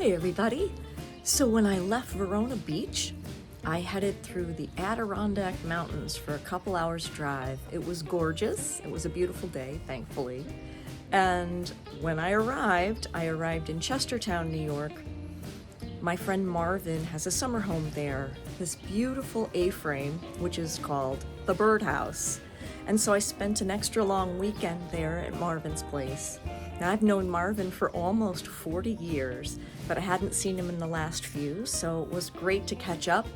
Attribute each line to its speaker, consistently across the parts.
Speaker 1: Hey everybody! So when I left Verona Beach, I headed through the Adirondack Mountains for a couple hours drive. It was gorgeous. It was a beautiful day, thankfully. And when I arrived in Chestertown, New York. My friend Marvin has a summer home there, this beautiful A-frame, which is called the Birdhouse. And so I spent an extra long weekend there at Marvin's place. Now, I've known Marvin for almost 40 years, but I hadn't seen him in the last few, so it was great to catch up.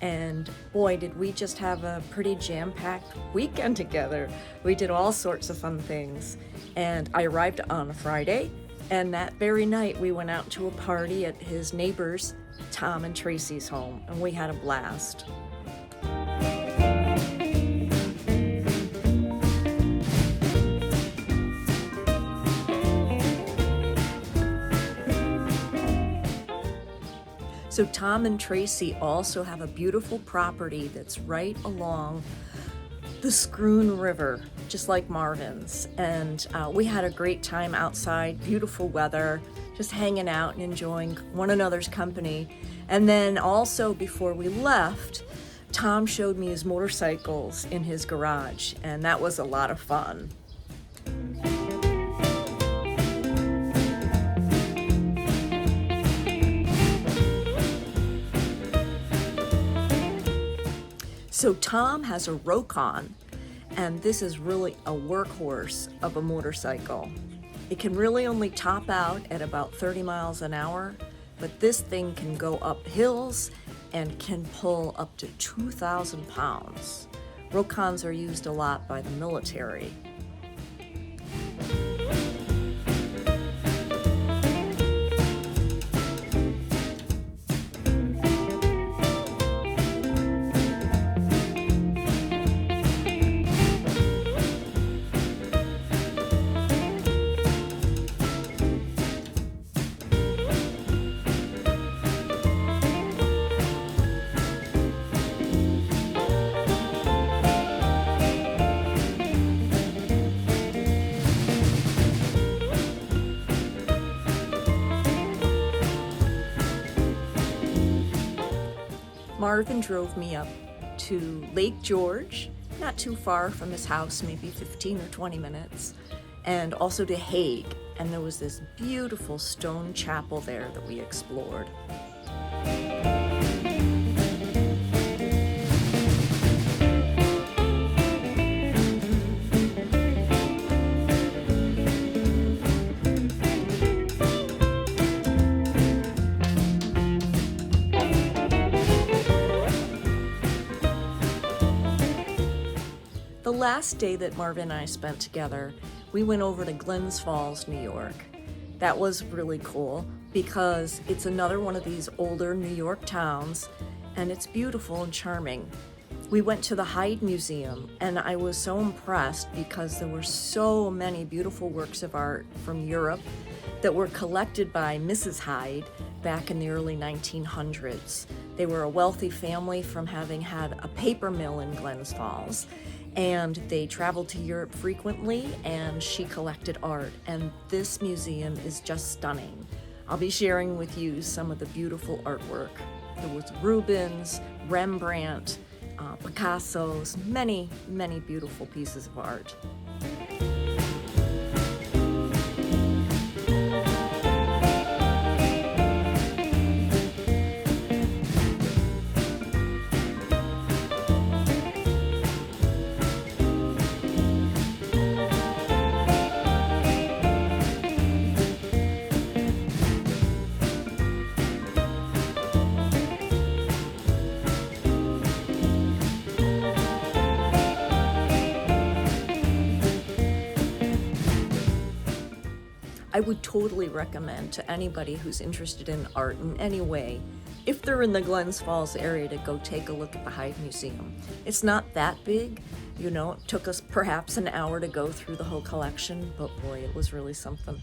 Speaker 1: And boy, did we just have a pretty jam-packed weekend together. We did all sorts of fun things. And I arrived on a Friday, and that very night we went out to a party at his neighbors, Tom and Tracy's home, and we had a blast. So Tom and Tracy also have a beautiful property that's right along the Scroon River, just like Marvin's. And we had a great time outside, beautiful weather, just hanging out and enjoying one another's company. And then also before we left, Tom showed me his motorcycles in his garage, and that was a lot of fun. So Tom has a Rokon, and this is really a workhorse of a motorcycle. It can really only top out at about 30 miles an hour, but this thing can go up hills and can pull up to 2,000 pounds. Rokons are used a lot by the military. Marvin drove me up to Lake George, not too far from his house, maybe 15 or 20 minutes, and also to Hague. And there was this beautiful stone chapel there that we explored. The last day that Marvin and I spent together, we went over to Glens Falls, New York. That was really cool because it's another one of these older New York towns, and it's beautiful and charming. We went to the Hyde Museum, and I was so impressed because there were so many beautiful works of art from Europe that were collected by Mrs. Hyde back in the early 1900s. They were a wealthy family from having had a paper mill in Glens Falls, and they traveled to Europe frequently, and she collected art, and this museum is just stunning. I'll be sharing with you some of the beautiful artwork. There was Rubens, Rembrandt, Picasso's, many, many beautiful pieces of art. I would totally recommend to anybody who's interested in art in any way, if they're in the Glens Falls area, to go take a look at the Hyde Museum. It's not that big, it took us perhaps an hour to go through the whole collection, but boy, it was really something.